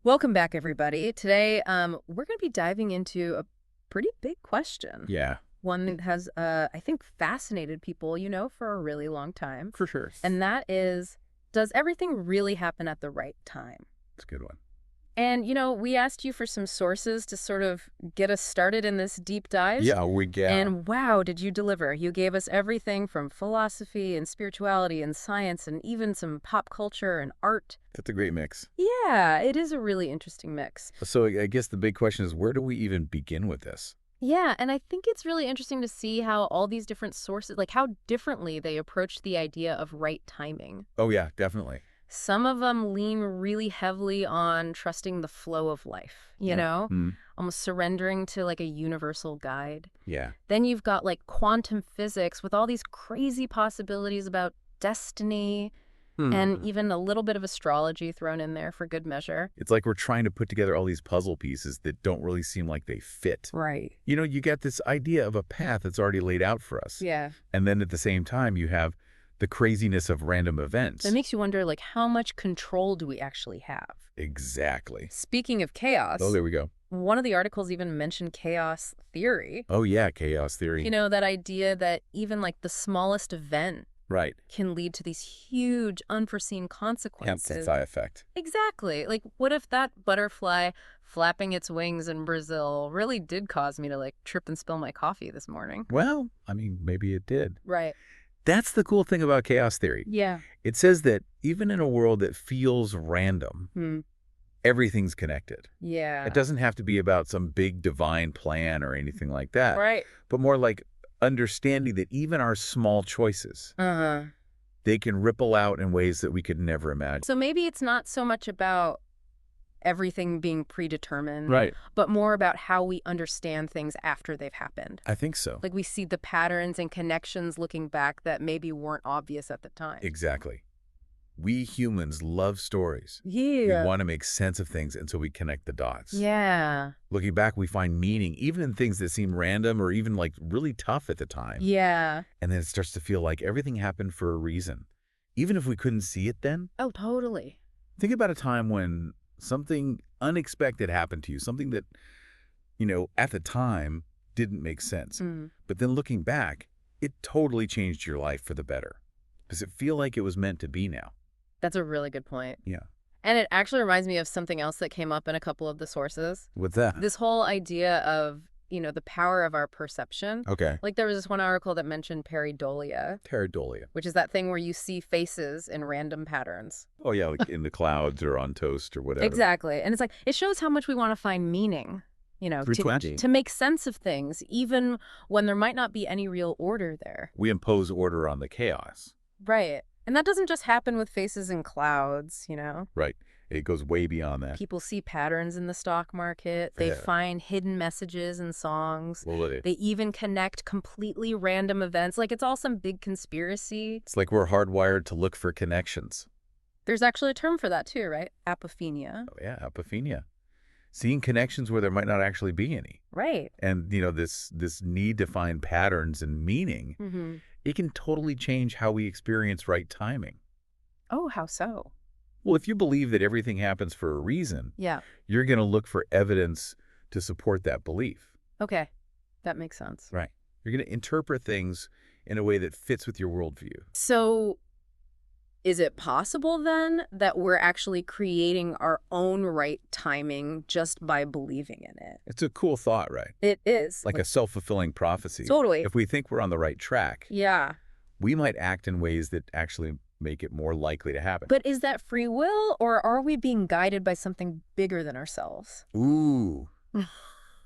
Welcome back, everybody. Today, we're going to be diving into a pretty big question. Yeah, One that has, I think, fascinated people, for a really long time. for sure. And that is, does everything really happen at the right time? It's a good one. And, we asked you for some sources to sort of get us started in this deep dive. Yeah. And wow, did you deliver? You gave us everything from philosophy and spirituality and science and even some pop culture and art. That's a great mix. Yeah, it is a really interesting mix. So I guess the big question is, where do we even begin with this? Yeah, and I think it's really interesting to see how all these different sources, like how differently they approach the idea of right timing. Oh, yeah, definitely. Some of them lean really heavily on trusting the flow of life, Yeah. Mm, almost surrendering to like a universal guide. yeah. Then you've got like quantum physics with all these crazy possibilities about destiny and even a little bit of astrology thrown in there for good measure. It's like we're trying to put together all these puzzle pieces that don't really seem like they fit. Right. You get this idea of a path that's already laid out for us. Yeah. And then at the same time, you have the craziness of random events. That makes you wonder, like, how much control do we actually have? Exactly. Speaking of chaos, Oh, there we go. one of the articles even mentioned chaos theory. Oh, yeah, chaos theory. That idea that even like the smallest event Right. can lead to these huge unforeseen Hence the consequences. psi effect. Exactly. Like, what if that butterfly flapping its wings in Brazil really did cause me to like trip and spill my coffee this morning? Well, I mean, maybe it did. Right. That's the cool thing about chaos theory. Yeah. It says that even in a world that feels random, everything's connected. Yeah. It doesn't have to be about some big divine plan or anything like that, Right. but more like understanding that even our small choices, Uh-huh. they can ripple out in ways that we could never imagine. So maybe it's not so much about everything being predetermined, Right. but more about how we understand things after they've happened. I think so. Like we see the patterns and connections looking back that maybe weren't obvious at the time. Exactly. We humans love stories. Yeah. We want to make sense of things, and so we connect the dots. Yeah. Looking back, we find meaning even in things that seem random or even like really tough at the time. Yeah. And then it starts to feel like everything happened for a reason. Even if we couldn't see it then, Oh, totally. think about a time when something unexpected happened to you, something that, at the time didn't make sense. But then looking back, it totally changed your life for the better. Does it feel like it was meant to be now? That's a really good point. Yeah. And it actually reminds me of something else that came up in a couple of the sources. What's that? This whole idea of, the power of our perception. Okay. Like there was this one article that mentioned pareidolia, Pareidolia. which is that thing where you see faces in random patterns. Oh, yeah, like in the clouds or on toast or whatever. Exactly. And it's like, it shows how much we want to find meaning, 320. to make sense of things, even when there might not be any real order there. We impose order on the chaos. Right. And that doesn't just happen with faces in clouds, Right. It goes way beyond that. People see patterns in the stock market. They Yeah. find hidden messages in songs. Well, They even connect completely random events. Like it's all some big conspiracy. it's like we're hardwired to look for connections. There's actually a term for that too, right? Apophenia. Oh, yeah, apophenia. Seeing connections where there might not actually be any. Right. And, this need to find patterns and meaning, it can totally change how we experience right timing. Oh, how so? Well, if you believe that everything happens for a reason, Yeah. you're going to look for evidence to support that belief. Okay. That makes sense. Right. You're going to interpret things in a way that fits with your worldview. So is it possible then that we're actually creating our own right timing just by believing in it? It's a cool thought, right? It is. Like a self-fulfilling prophecy. Totally. If we think we're on the right track, Yeah. we might act in ways that actually make it more likely to happen. But is that free will, or are we being guided by something bigger than ourselves? Ooh,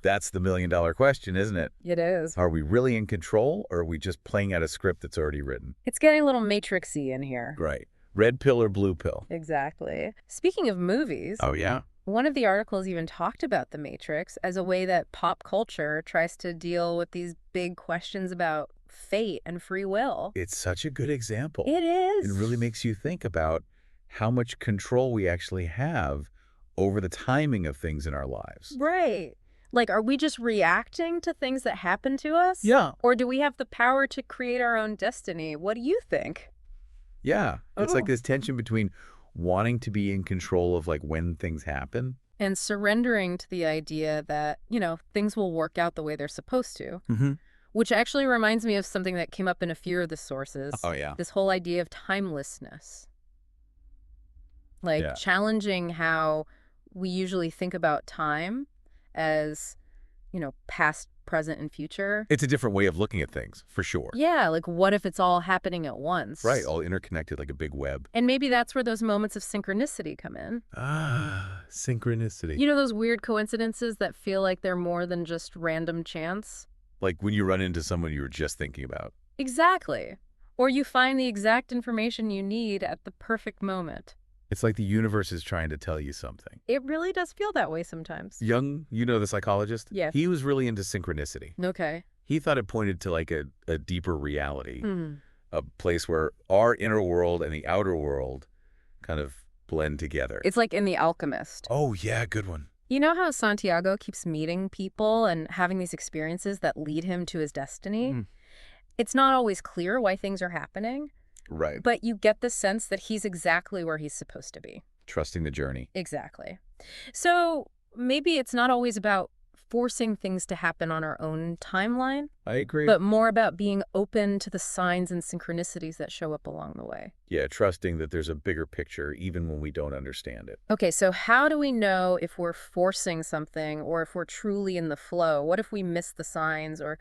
that's the million-dollar question, isn't it? It is. Are we really in control, or are we just playing out a script that's already written? It's getting a little matrixy in here. Right. Red pill or blue pill? Exactly. Speaking of movies, Oh, yeah? one of the articles even talked about the Matrix as a way that pop culture tries to deal with these big questions about fate and free will. It's such a good example. It is. It really makes you think about how much control we actually have over the timing of things in our lives. Right. Like, are we just reacting to things that happen to us? Yeah. Or do we have the power to create our own destiny? What do you think? Yeah. It's like Oh. this tension between wanting to be in control of like when things happen And surrendering to the idea that, things will work out the way they're supposed to. Which actually reminds me of something that came up in a few of the sources. Oh, yeah. This whole idea of timelessness. Like challenging how we usually think about time as, past, present, and future. It's a different way of looking at things, for sure. Yeah, like what if it's all happening at once? Right, all interconnected like a big web. And maybe that's where those moments of synchronicity come in. Ah, synchronicity. Those weird coincidences that feel like they're more than just random chance? Like when you run into someone you were just thinking about. Exactly. Or you find the exact information you need at the perfect moment. It's like the universe is trying to tell you something. It really does feel that way sometimes. Jung, the psychologist? Yes. He was really into synchronicity. Okay. He thought it pointed to like a deeper reality, a place where our inner world and the outer world kind of blend together. It's like in The Alchemist. Oh, yeah, good one. You know how Santiago keeps meeting people and having these experiences that lead him to his destiny? It's not always clear why things are happening. Right. But you get the sense that he's exactly where he's supposed to be. Trusting the journey. Exactly. So maybe it's not always about forcing things to happen on our own timeline. I agree. But more about being open to the signs and synchronicities that show up along the way. Yeah, trusting that there's a bigger picture even when we don't understand it. Okay, so how do we know if we're forcing something or if we're truly in the flow? What if we miss the signs or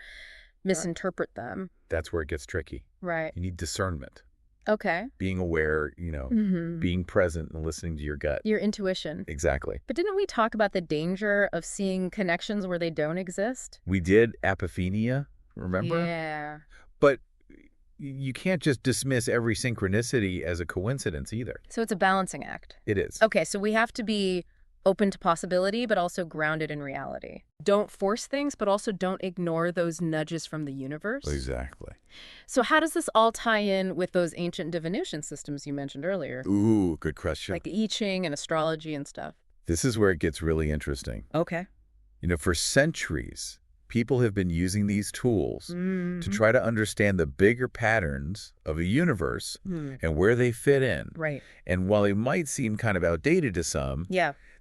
misinterpret them? That's where it gets tricky. Right. You need discernment. Okay. Being aware, being present and listening to your gut. Your intuition. Exactly. But didn't we talk about the danger of seeing connections where they don't exist? We did apophenia, remember? Yeah. But you can't just dismiss every synchronicity as a coincidence either. So it's a balancing act. It is. Okay, so we have to be open to possibility, but also grounded in reality. Don't force things, but also don't ignore those nudges from the universe. Exactly. So how does this all tie in with those ancient divination systems you mentioned earlier? Ooh, good question. Like I Ching and astrology and stuff. This is where it gets really interesting. Okay. For centuries, people have been using these tools to try to understand the bigger patterns of a universe and where they fit in. Right. And while they might seem kind of outdated to some,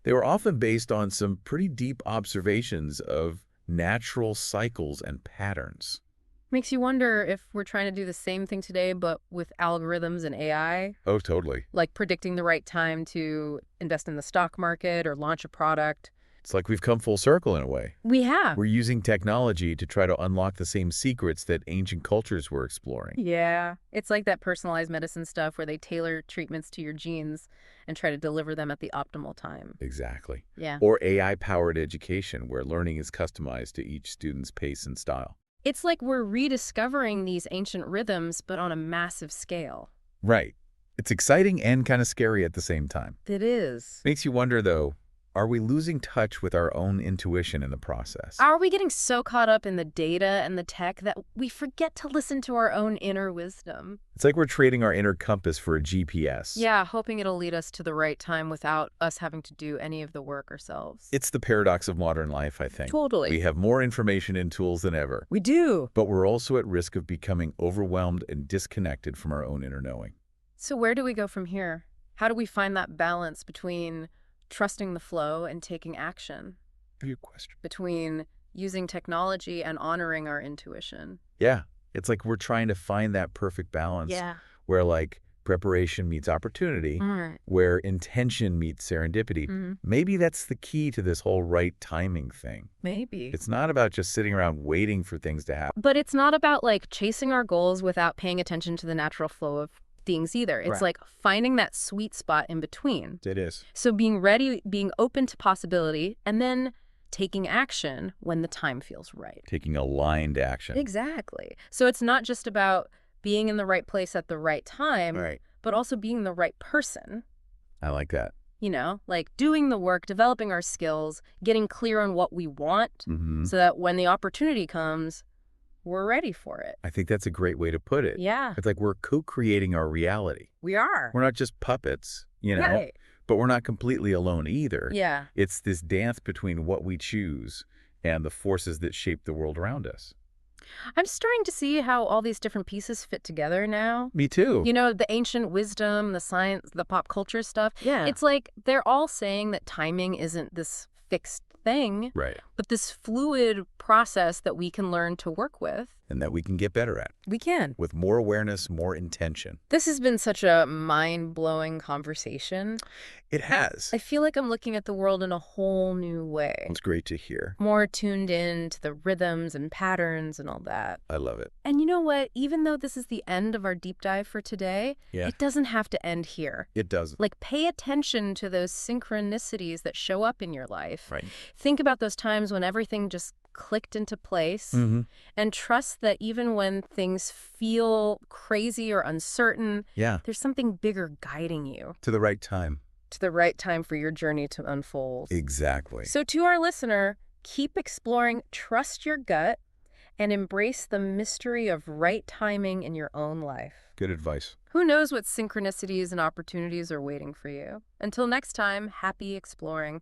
they were often based on some pretty deep observations of natural cycles and patterns. Makes you wonder if we're trying to do the same thing today, but with algorithms and AI. Oh, totally. Like predicting the right time to invest in the stock market or launch a product. It's like we've come full circle in a way. We have. We're using technology to try to unlock the same secrets that ancient cultures were exploring. Yeah. It's like that personalized medicine stuff where they tailor treatments to your genes and try to deliver them at the optimal time. Exactly. Yeah. Or AI-powered education, where learning is customized to each student's pace and style. It's like we're rediscovering these ancient rhythms, but on a massive scale. Right. It's exciting and kind of scary at the same time. It is. Makes you wonder, though, are we losing touch with our own intuition in the process? Are we getting so caught up in the data and the tech that we forget to listen to our own inner wisdom? It's like we're trading our inner compass for a GPS. Yeah, hoping it'll lead us to the right time without us having to do any of the work ourselves. It's the paradox of modern life, I think. Totally. We have more information and tools than ever. We do. But we're also at risk of becoming overwhelmed and disconnected from our own inner knowing. So where do we go from here? How do we find that balance between trusting the flow and taking action? Good question. Between using technology and honoring our intuition. Yeah. It's like we're trying to find that perfect balance where like preparation meets opportunity, where intention meets serendipity. Maybe that's the key to this whole right timing thing. Maybe. It's not about just sitting around waiting for things to happen. But it's not about like chasing our goals without paying attention to the natural flow of things either. It's like finding that sweet spot in between. It is. So being ready, being open to possibility, and then taking action when the time feels right. Taking aligned action. Exactly. So it's not just about being in the right place at the right time, but also being the right person. I like that. Like doing the work, developing our skills, getting clear on what we want so that when the opportunity comes, we're ready for it. I think that's a great way to put it. Yeah. It's like we're co-creating our reality. We are. We're not just puppets, but we're not completely alone either. Yeah. It's this dance between what we choose and the forces that shape the world around us. I'm starting to see how all these different pieces fit together now. Me too. You know, the ancient wisdom, the science, the pop culture stuff. Yeah. It's like they're all saying that timing isn't this fixed thing, Right. but this fluid process that we can learn to work with. And that we can get better at. We can. With more awareness, more intention. This has been such a mind-blowing conversation. It has. I feel like I'm looking at the world in a whole new way. It's great to hear. More tuned in to the rhythms and patterns and all that. I love it. And you know what? Even though this is the end of our deep dive for today, it doesn't have to end here. It doesn't. Like, pay attention to those synchronicities that show up in your life. Right. Think about those times when everything just clicked into place, and trust that even when things feel crazy or uncertain, there's something bigger guiding you. To the right time. To the right time for your journey to unfold. Exactly. So to our listener, keep exploring, trust your gut, and embrace the mystery of right timing in your own life. Good advice. Who knows what synchronicities and opportunities are waiting for you? Until next time, happy exploring.